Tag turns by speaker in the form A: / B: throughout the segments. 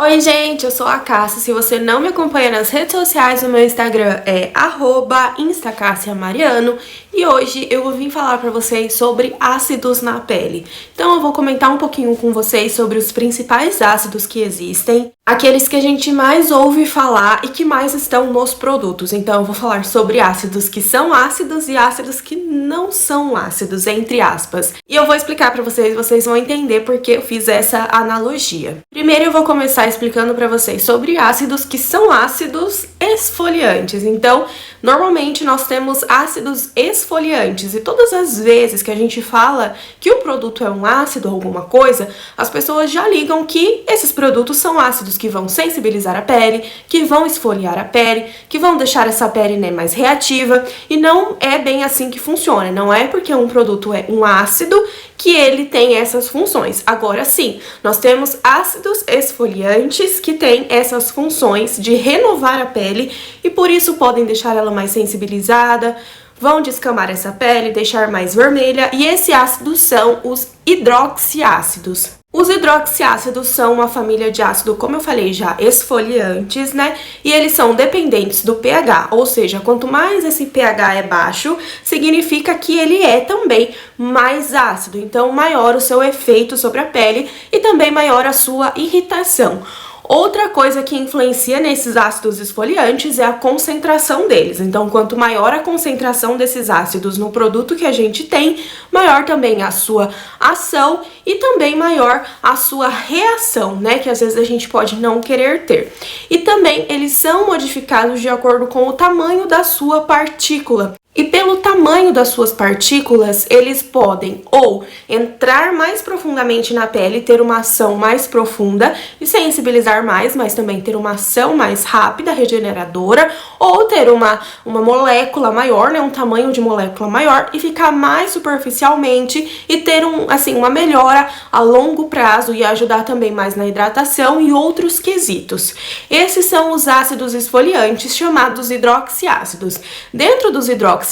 A: Oi gente, eu sou a Cássia. Se você não me acompanha nas redes sociais, o meu Instagram é @instacassiamariano e hoje eu vou vir falar pra vocês sobre ácidos na pele. Então eu vou comentar um pouquinho com vocês sobre os principais ácidos que existem, aqueles que a gente mais ouve falar e que mais estão nos produtos. Então eu vou falar sobre ácidos que são ácidos e ácidos que não são ácidos, entre aspas. E eu vou explicar pra vocês, vocês vão entender porque eu fiz essa analogia. Primeiro eu vou começar explicando pra vocês sobre ácidos que são ácidos esfoliantes. Então, normalmente nós temos ácidos esfoliantes e todas as vezes que a gente fala que o produto é um ácido ou alguma coisa, as pessoas já ligam que esses produtos são ácidos que vão sensibilizar a pele, que vão esfoliar a pele, que vão deixar essa pele, né, mais reativa, e não é bem assim que funciona. Não é porque um produto é um ácido que ele tem essas funções. Agora sim, nós temos ácidos esfoliantes que têm essas funções de renovar a pele e por isso podem deixar ela mais sensibilizada, vão descamar essa pele, deixar mais vermelha, e esse ácido são os hidroxiácidos. Os hidroxiácidos são uma família de ácido, como eu falei já, esfoliantes, né? E eles são dependentes do pH, ou seja, quanto mais esse pH é baixo, significa que ele é também mais ácido. Então, maior o seu efeito sobre a pele e também maior a sua irritação. Outra coisa que influencia nesses ácidos esfoliantes é a concentração deles. Então, quanto maior a concentração desses ácidos no produto que a gente tem, maior também a sua ação e também maior a sua reação, né? Que às vezes a gente pode não querer ter. E também eles são modificados de acordo com o tamanho da sua partícula. E pelo tamanho das suas partículas, eles podem ou entrar mais profundamente na pele, ter uma ação mais profunda e sensibilizar mais, mas também ter uma ação mais rápida, regeneradora, ou ter uma molécula maior, né, um tamanho de molécula maior e ficar mais superficialmente e ter uma melhora a longo prazo e ajudar também mais na hidratação e outros quesitos. Esses são os ácidos esfoliantes chamados hidroxiácidos. Dentro dos hidroxiácidos,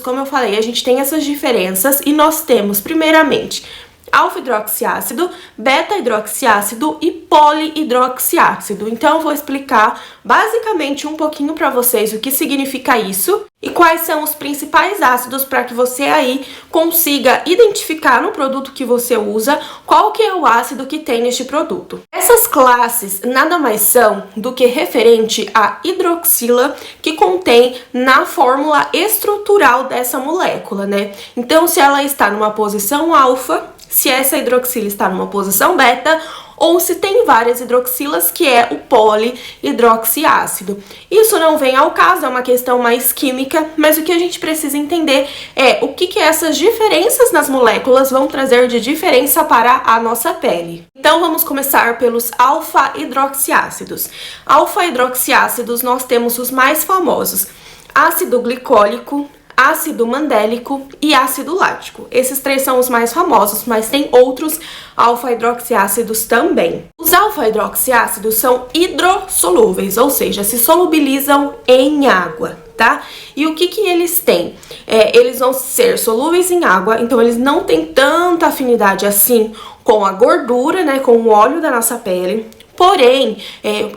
A: como eu falei, a gente tem essas diferenças e nós temos, primeiramente, alfa-hidroxiácido, beta-hidroxiácido e polihidroxiácido. Então, eu vou explicar basicamente um pouquinho para vocês o que significa isso e quais são os principais ácidos para que você aí consiga identificar no produto que você usa qual que é o ácido que tem neste produto. Essas classes nada mais são do que referente à hidroxila que contém na fórmula estrutural dessa molécula, né? Então, se ela está numa posição alfa, se essa hidroxila está numa posição beta, ou se tem várias hidroxilas, que é o polihidroxiácido. Isso não vem ao caso, é uma questão mais química, mas o que a gente precisa entender é o que essas diferenças nas moléculas vão trazer de diferença para a nossa pele. Então vamos começar pelos alfa-hidroxiácidos. Alfa-hidroxiácidos nós temos os mais famosos: ácido glicólico, ácido mandélico e ácido lático. Esses três são os mais famosos, mas tem outros alfa-hidroxiácidos também. Os alfa-hidroxiácidos são hidrossolúveis, ou seja, se solubilizam em água, tá? E o que eles têm? Eles vão ser solúveis em água, então eles não têm tanta afinidade assim com a gordura, né, com o óleo da nossa pele. Porém,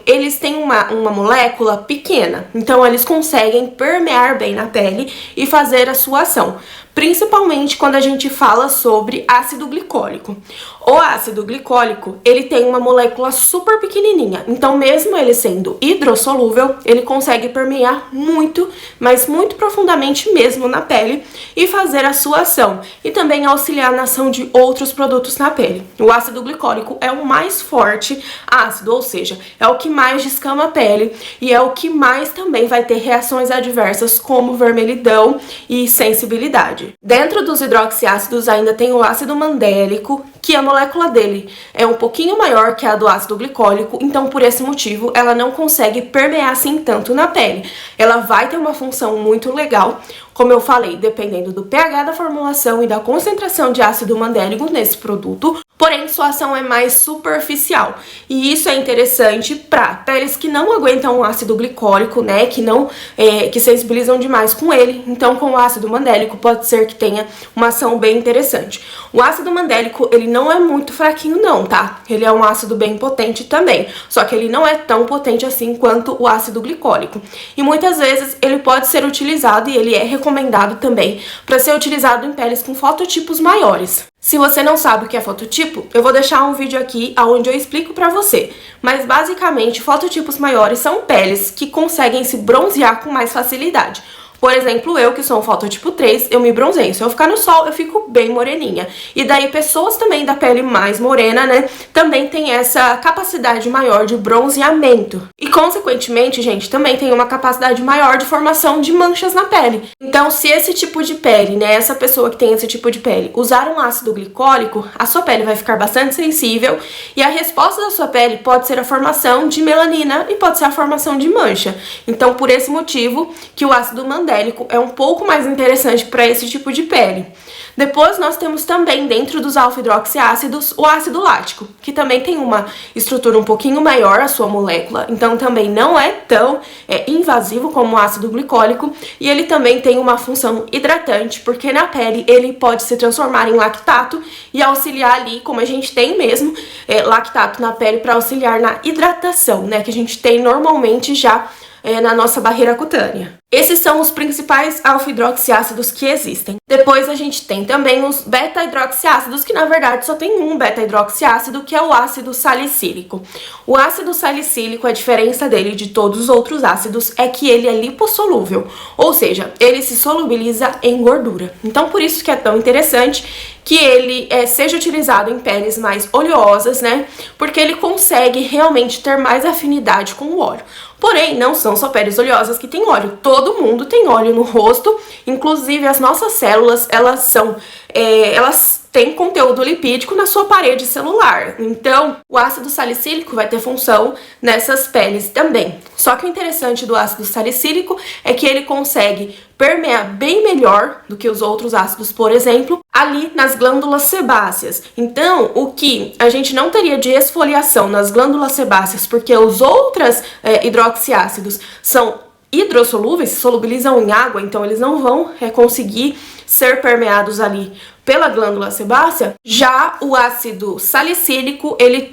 A: eles têm uma molécula pequena, então eles conseguem permear bem na pele e fazer a sua ação, principalmente quando a gente fala sobre ácido glicólico. O ácido glicólico, ele tem uma molécula super pequenininha, então mesmo ele sendo hidrossolúvel, ele consegue permear muito, mas muito profundamente mesmo na pele e fazer a sua ação, e também auxiliar na ação de outros produtos na pele. O ácido glicólico é o mais forte ácido, ou seja, é o que mais descama a pele e é o que mais também vai ter reações adversas como vermelhidão e sensibilidade. Dentro dos hidroxiácidos ainda tem o ácido mandélico, que a molécula dele é um pouquinho maior que a do ácido glicólico, então por esse motivo ela não consegue permear assim tanto na pele. Ela vai ter uma função muito legal, como eu falei, dependendo do pH da formulação e da concentração de ácido mandélico nesse produto, porém sua ação é mais superficial. E isso é interessante para peles que não aguentam o ácido glicólico, né, que sensibilizam demais com ele. Então, com o ácido mandélico pode ser que tenha uma ação bem interessante. O ácido mandélico, ele não é muito fraquinho não, tá? Ele é um ácido bem potente também, só que ele não é tão potente assim quanto o ácido glicólico. E muitas vezes ele pode ser utilizado, e ele é recomendado também, para ser utilizado em peles com fototipos maiores. Se você não sabe o que é fototipo, eu vou deixar um vídeo aqui onde eu explico pra você. Mas basicamente, fototipos maiores são peles que conseguem se bronzear com mais facilidade. Por exemplo, eu que sou um fototipo 3, eu me bronzeio. Se eu ficar no sol, eu fico bem moreninha. E daí pessoas também da pele mais morena, né, também tem essa capacidade maior de bronzeamento. E consequentemente, gente, também tem uma capacidade maior de formação de manchas na pele. Então, se esse tipo de pele, né, essa pessoa que tem esse tipo de pele, usar um ácido glicólico, a sua pele vai ficar bastante sensível e a resposta da sua pele pode ser a formação de melanina e pode ser a formação de mancha. Então, por esse motivo que o ácido mandélico é um pouco mais interessante para esse tipo de pele. Depois nós temos também, dentro dos alfa-hidroxiácidos, o ácido lático, que também tem uma estrutura um pouquinho maior a sua molécula, então também não é tão invasivo como o ácido glicólico, e ele também tem uma função hidratante, porque na pele ele pode se transformar em lactato e auxiliar ali, como a gente tem mesmo, lactato na pele para auxiliar na hidratação, né, que a gente tem normalmente já na nossa barreira cutânea. Esses são os principais alfa-hidroxiácidos que existem. Depois a gente tem também os beta-hidroxiácidos, que na verdade só tem um beta-hidroxiácido, que é o ácido salicílico. O ácido salicílico, a diferença dele de todos os outros ácidos é que ele é lipossolúvel, ou seja, ele se solubiliza em gordura. Então por isso que é tão interessante que ele seja utilizado em peles mais oleosas, né? Porque ele consegue realmente ter mais afinidade com o óleo. Porém, não são só peles oleosas que têm óleo. Todo mundo tem óleo no rosto, inclusive as nossas células, elas têm conteúdo lipídico na sua parede celular. Então, o ácido salicílico vai ter função nessas peles também. Só que o interessante do ácido salicílico é que ele consegue permear bem melhor do que os outros ácidos, por exemplo, ali nas glândulas sebáceas. Então, o que a gente não teria de esfoliação nas glândulas sebáceas, porque os outros hidroxiácidos são hidrossolúveis, se solubilizam em água, então eles não vão conseguir ser permeados ali pela glândula sebácea. Já o ácido salicílico, ele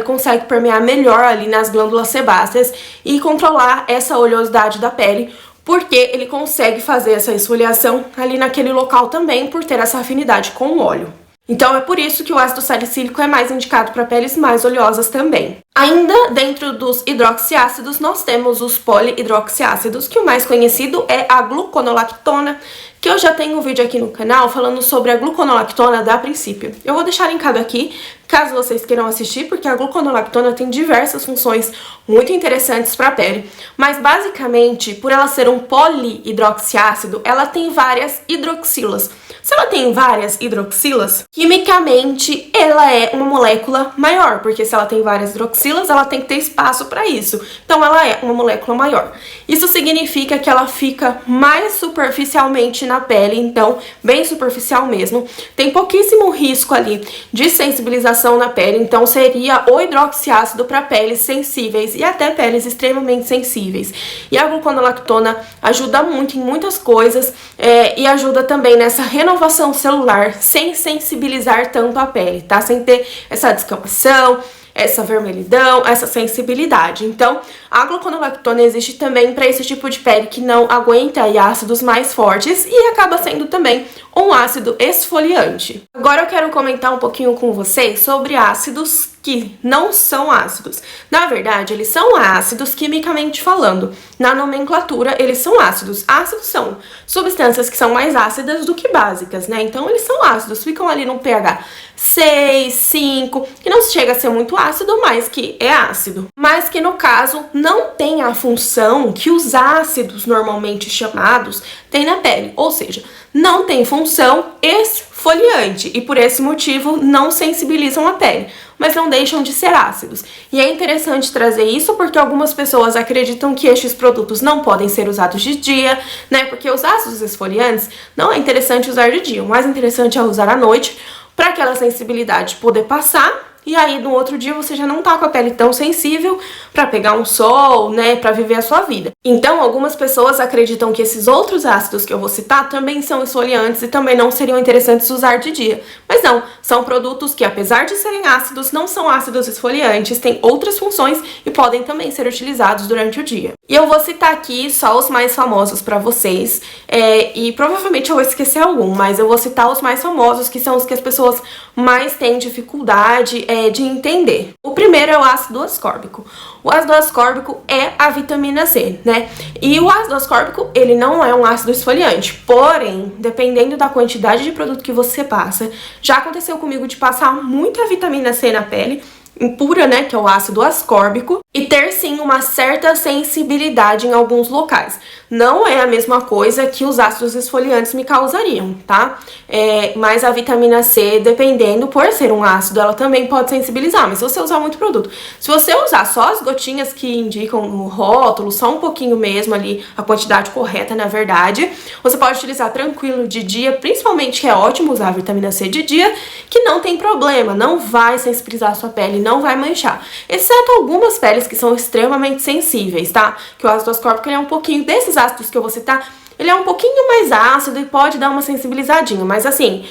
A: consegue permear melhor ali nas glândulas sebáceas e controlar essa oleosidade da pele, porque ele consegue fazer essa esfoliação ali naquele local também, por ter essa afinidade com o óleo. Então é por isso que o ácido salicílico é mais indicado para peles mais oleosas também. Ainda dentro dos hidroxiácidos, nós temos os polihidroxiácidos, que o mais conhecido é a gluconolactona, que eu já tenho um vídeo aqui no canal falando sobre a gluconolactona da Princípio. Eu vou deixar linkado aqui, caso vocês queiram assistir, porque a gluconolactona tem diversas funções muito interessantes para a pele. Mas basicamente, por ela ser um polihidroxiácido, ela tem várias hidroxilas. Se ela tem várias hidroxilas, quimicamente ela é uma molécula maior, porque se ela tem várias hidroxilas, ela tem que ter espaço para isso. Então ela é uma molécula maior. Isso significa que ela fica mais superficialmente na pele, então bem superficial mesmo. Tem pouquíssimo risco ali de sensibilização na pele, então seria o hidroxiácido para peles sensíveis e até peles extremamente sensíveis. E a gluconolactona ajuda muito em muitas coisas e ajuda também nessa renovação celular sem sensibilizar tanto a pele, tá? Sem ter essa descamação, essa vermelhidão, essa sensibilidade. Então, a gluconolactona existe também para esse tipo de pele que não aguenta ácidos mais fortes e acaba sendo também um ácido esfoliante. Agora eu quero comentar um pouquinho com vocês sobre ácidos que não são ácidos. Na verdade, eles são ácidos quimicamente falando. Na nomenclatura, eles são ácidos. Ácidos são substâncias que são mais ácidas do que básicas, né? Então, eles são ácidos, ficam ali no pH 6, 5, que não chega a ser muito ácido, mas que é ácido. Mas que, no caso, não tem a função que os ácidos normalmente chamados têm na pele. Ou seja, não tem função esfoliante e, por esse motivo, não sensibilizam a pele, mas não deixam de ser ácidos. E é interessante trazer isso porque algumas pessoas acreditam que estes produtos não podem ser usados de dia, né? Porque os ácidos esfoliantes não é interessante usar de dia, o mais interessante é usar à noite, para aquela sensibilidade poder passar. E aí, no outro dia, você já não tá com a pele tão sensível pra pegar um sol, né, pra viver a sua vida. Então, algumas pessoas acreditam que esses outros ácidos que eu vou citar também são esfoliantes e também não seriam interessantes usar de dia. Mas não, são produtos que, apesar de serem ácidos, não são ácidos esfoliantes, têm outras funções e podem também ser utilizados durante o dia. E eu vou citar aqui só os mais famosos pra vocês, e provavelmente eu vou esquecer algum, mas eu vou citar os mais famosos, que são os que as pessoas mais têm dificuldade de entender. O primeiro é o ácido ascórbico. O ácido ascórbico é a vitamina C, né? E o ácido ascórbico, ele não é um ácido esfoliante, porém, dependendo da quantidade de produto que você passa, já aconteceu comigo de passar muita vitamina C na pele, impura, né, que é o ácido ascórbico, e ter sim uma certa sensibilidade em alguns locais. Não é a mesma coisa que os ácidos esfoliantes me causariam, tá? Mas a vitamina C, dependendo, por ser um ácido, ela também pode sensibilizar, mas se você usar muito produto. Se você usar só as gotinhas que indicam no rótulo, só um pouquinho mesmo ali, a quantidade correta, na verdade, você pode utilizar tranquilo de dia, principalmente que é ótimo usar a vitamina C de dia, que não tem problema, não vai sensibilizar a sua pele, não vai manchar. Exceto algumas peles que são extremamente sensíveis, tá? Que o ácido ascórbico, ele é um pouquinho desses ácidos que eu vou citar, ele é um pouquinho mais ácido e pode dar uma sensibilizadinha, mas assim,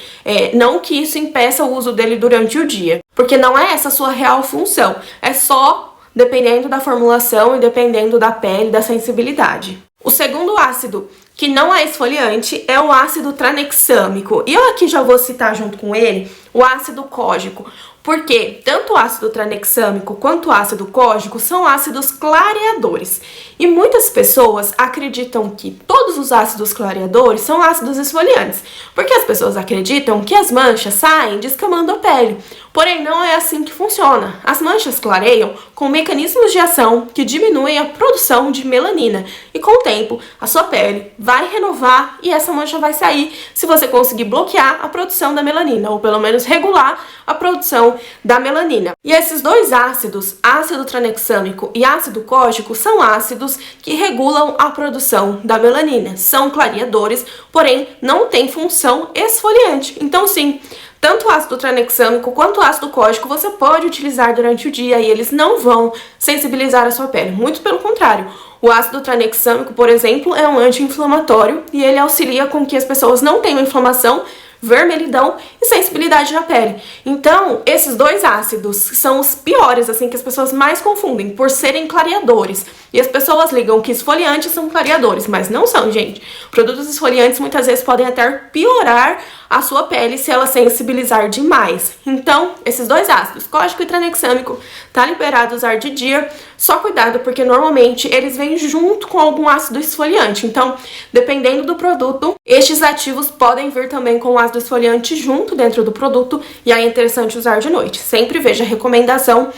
A: não que isso impeça o uso dele durante o dia, porque não é essa a sua real função, é só dependendo da formulação e dependendo da pele, da sensibilidade. O segundo ácido que não é esfoliante é o ácido tranexâmico, e eu aqui já vou citar junto com ele o ácido cógico, porque tanto o ácido tranexâmico quanto o ácido cógico são ácidos clareadores. E muitas pessoas acreditam que todos os ácidos clareadores são ácidos esfoliantes, porque as pessoas acreditam que as manchas saem descamando a pele. Porém, não é assim que funciona. As manchas clareiam com mecanismos de ação que diminuem a produção de melanina. E com o tempo, a sua pele vai renovar e essa mancha vai sair se você conseguir bloquear a produção da melanina, ou pelo menos regular a produção da melanina. E esses dois ácidos, ácido tranexâmico e ácido cógico, são ácidos que regulam a produção da melanina. São clareadores, porém não têm função esfoliante. Então, sim, tanto o ácido tranexâmico quanto o ácido cógico você pode utilizar durante o dia e eles não vão sensibilizar a sua pele. Muito pelo contrário. O ácido tranexâmico, por exemplo, é um anti-inflamatório e ele auxilia com que as pessoas não tenham inflamação, vermelhidão e sensibilidade na pele. Então, esses dois ácidos são os piores, assim, que as pessoas mais confundem por serem clareadores. E as pessoas ligam que esfoliantes são clareadores, mas não são, gente. Produtos esfoliantes muitas vezes podem até piorar a sua pele se ela sensibilizar demais. Então, esses dois ácidos, cógico e tranexâmico, tá liberado usar de dia. Só cuidado, porque normalmente eles vêm junto com algum ácido esfoliante. Então, dependendo do produto, estes ativos podem vir também com o ácido esfoliante junto dentro do produto, e aí é interessante usar de noite. Sempre veja a recomendação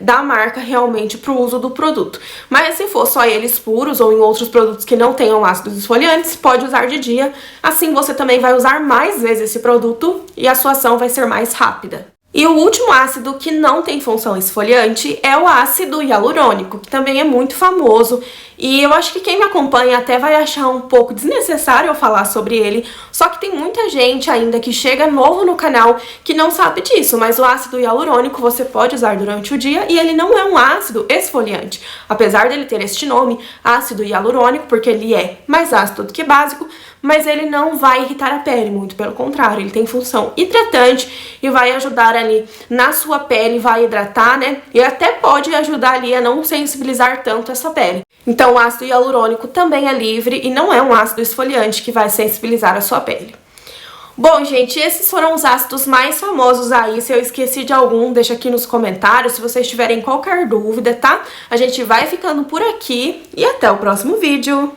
A: da marca realmente para o uso do produto. Mas se for só eles puros ou em outros produtos que não tenham ácidos esfoliantes, pode usar de dia. Assim você também vai usar mais vezes esse produto e a sua ação vai ser mais rápida. E o último ácido que não tem função esfoliante é o ácido hialurônico, que também é muito famoso. E eu acho que quem me acompanha até vai achar um pouco desnecessário eu falar sobre ele, só que tem muita gente ainda que chega novo no canal que não sabe disso, mas o ácido hialurônico você pode usar durante o dia e ele não é um ácido esfoliante. Apesar dele ter este nome, ácido hialurônico, porque ele é mais ácido do que básico, mas ele não vai irritar a pele, muito pelo contrário, ele tem função hidratante e vai ajudar ali na sua pele, vai hidratar, né? E até pode ajudar ali a não sensibilizar tanto essa pele. Então, o ácido hialurônico também é livre e não é um ácido esfoliante que vai sensibilizar a sua pele. Bom, gente, esses foram os ácidos mais famosos aí. Se eu esqueci de algum, deixa aqui nos comentários. Se vocês tiverem qualquer dúvida, tá? A gente vai ficando por aqui e até o próximo vídeo.